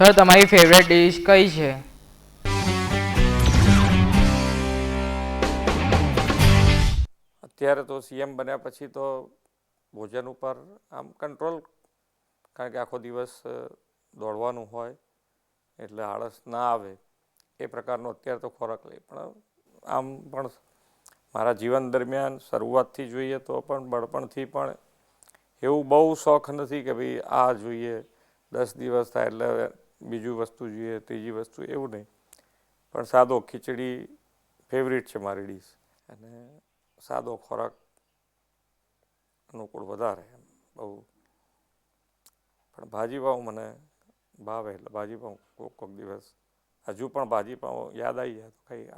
Sir તમારી favourite dish કઈ છે? અત્યારે તો સીએમ બન્યા પછી તો ભોજન ઉપર આમ કંટ્રોલ, કારણ કે આખો દિવસ દોડવાનું હોય એટલે આળસ ના આવે એ પ્રકારનો અત્યારે તો ખોરાક લઈ. પણ આમ પણ મારા જીવન દરમિયાન શરૂઆતથી જોઈએ તો પણ બળપણથી પણ એવું બહુ શોખ નથી કે ભાઈ આ જોઈએ, 10 દિવસ થાય એટલે બીજું વસ્તુ જોઈએ, ત્રીજી વસ્તુ, એવું નહીં. પણ સાદો ખીચડી ફેવરિટ છે મારી ડીશ. અને સાદો ખોરાક અનુકૂળ વધારે બહુ. પણ ભાજી પાઉં મને ભાવે એટલે ભાજી પાઉં કોક દિવસ હજુ પણ ભાજી પાઉં યાદ આવી જાય તો ખાઈ.